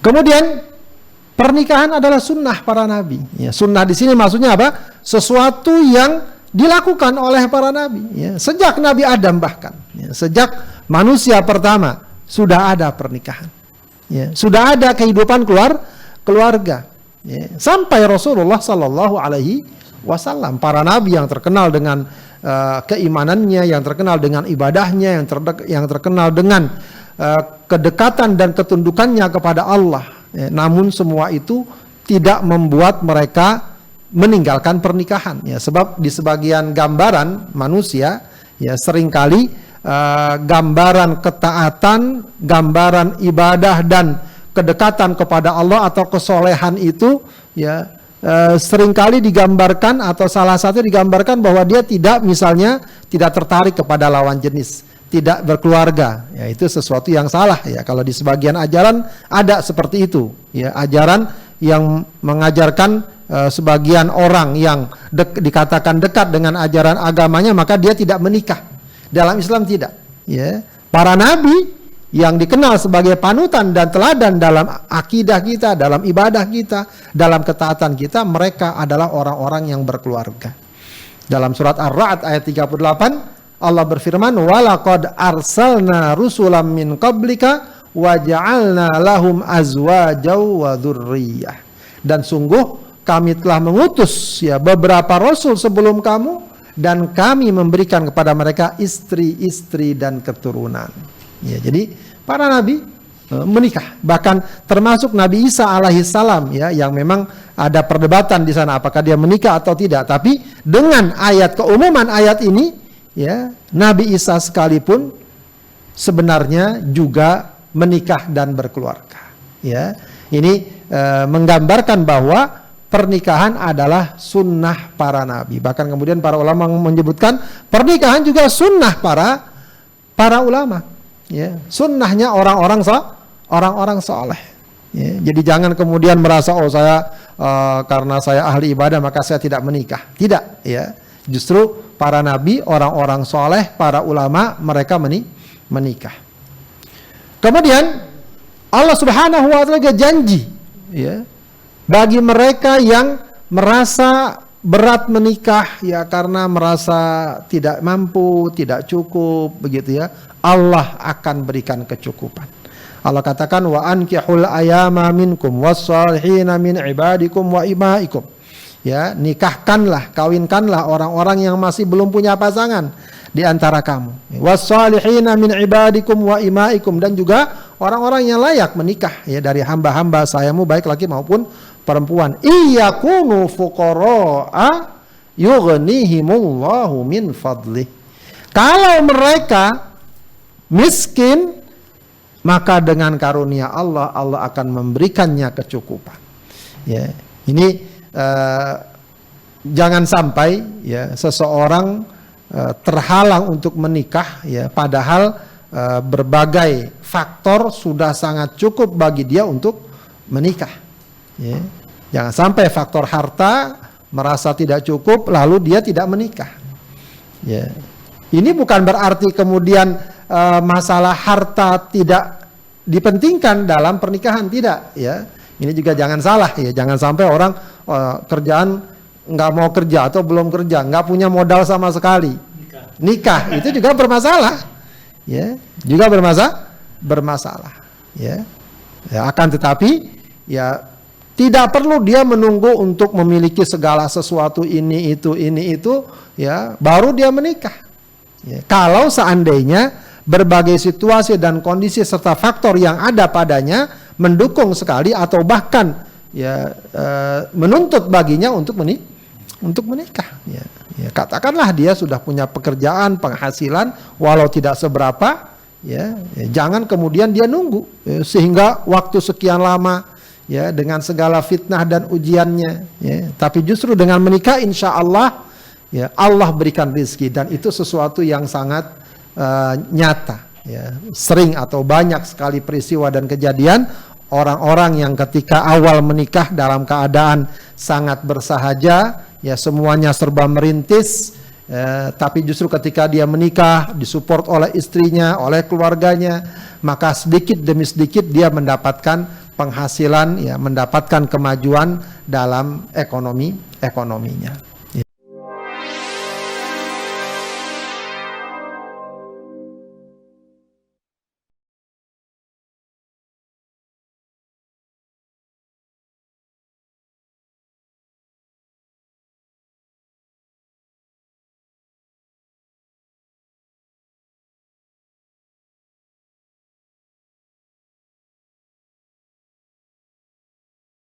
Kemudian pernikahan adalah sunnah para nabi. Ya, sunnah di sini maksudnya apa? Sesuatu yang dilakukan oleh para nabi. Ya, sejak Nabi Adam bahkan, ya, sejak manusia pertama sudah ada pernikahan. Ya, sudah ada kehidupan keluarga. Ya, sampai Rasulullah Sallallahu Alaihi Wasallam, para nabi yang terkenal dengan keimanannya, yang terkenal dengan ibadahnya, yang terkenal dengan kedekatan dan ketundukannya kepada Allah. Ya, namun semua itu tidak membuat mereka meninggalkan pernikahan. Ya, sebab di sebagian gambaran manusia, ya seringkali gambaran ketaatan, gambaran ibadah dan kedekatan kepada Allah atau kesolehan itu, ya seringkali digambarkan atau salah satu digambarkan bahwa dia tidak, misalnya tidak tertarik kepada lawan jenis, tidak berkeluarga. Ya, itu sesuatu yang salah. Ya, kalau di sebagian ajaran ada seperti itu. Ya, ajaran yang mengajarkan sebagian orang yang dikatakan dekat dengan ajaran agamanya maka dia tidak menikah. Dalam Islam tidak. Ya, para nabi yang dikenal sebagai panutan dan teladan dalam akidah kita, dalam ibadah kita, dalam ketaatan kita, mereka adalah orang-orang yang berkeluarga. Dalam surat Ar-Ra'd ayat 38, Allah berfirman, "Walaqad arsalna rusulam min qablika wa ja'alna lahum azwajaw wa dzurriyyah." Dan sungguh kami telah mengutus ya beberapa rasul sebelum kamu dan kami memberikan kepada mereka istri-istri dan keturunan. Ya, jadi para nabi menikah, bahkan termasuk Nabi Isa alaihissalam, ya, yang memang ada perdebatan di sana apakah dia menikah atau tidak. Tapi dengan keumuman ayat ini, ya, Nabi Isa sekalipun sebenarnya juga menikah dan berkeluarga. Ya, ini menggambarkan bahwa pernikahan adalah sunnah para nabi. Bahkan kemudian para ulama menyebutkan pernikahan juga sunnah para ulama. Ya, sunnahnya orang-orang soleh. Ya, jadi jangan kemudian merasa saya karena saya ahli ibadah maka saya tidak menikah. Tidak. Ya, justru para nabi, orang-orang soleh, para ulama mereka menikah. Kemudian Allah Subhanahu Wa Taala janji, ya, bagi mereka yang merasa berat menikah, ya, karena merasa tidak mampu, tidak cukup, begitu ya, Allah akan berikan kecukupan. Allah katakan, wa ankihul ayama minkum was-salihina min ibadikum wa imaikum. Ya, nikahkanlah, kawinkanlah orang-orang yang masih belum punya pasangan di antara kamu. Was-salihina min ibadikum wa imaikum, dan juga orang-orang yang layak menikah, ya, dari hamba-hamba sayamu baik laki maupun perempuan. Iyakunu fuqara'a yughnihimullahu min fadlih. Kalau mereka miskin, maka dengan karunia Allah, Allah akan memberikannya kecukupan. Ya, ini jangan sampai, ya, seseorang terhalang untuk menikah, ya, padahal berbagai faktor sudah sangat cukup bagi dia untuk menikah. Ya, jangan sampai faktor harta merasa tidak cukup lalu dia tidak menikah. Ya, ini bukan berarti kemudian masalah harta tidak dipentingkan dalam pernikahan, tidak. Ya, ini juga jangan salah, ya, jangan sampai orang kerjaan nggak mau kerja atau belum kerja, nggak punya modal sama sekali, nikah itu juga bermasalah, ya, juga bermasalah, ya. Ya, akan tetapi, ya, tidak perlu dia menunggu untuk memiliki segala sesuatu ini itu, ya, baru dia menikah. Ya, kalau seandainya berbagai situasi dan kondisi serta faktor yang ada padanya mendukung sekali atau bahkan, ya, menuntut baginya untuk menikah. Ya, ya, katakanlah dia sudah punya pekerjaan, penghasilan walau tidak seberapa, ya, jangan kemudian dia nunggu, ya, sehingga waktu sekian lama, ya, dengan segala fitnah dan ujiannya, ya, tapi justru dengan menikah insya Allah, ya, Allah berikan rezeki, dan itu sesuatu yang sangat nyata, ya. Sering atau banyak sekali peristiwa dan kejadian orang-orang yang ketika awal menikah dalam keadaan sangat bersahaja, ya, semuanya serba merintis, tapi justru ketika dia menikah disupport oleh istrinya, oleh keluarganya, maka sedikit demi sedikit dia mendapatkan penghasilan, ya, mendapatkan kemajuan dalam ekonominya.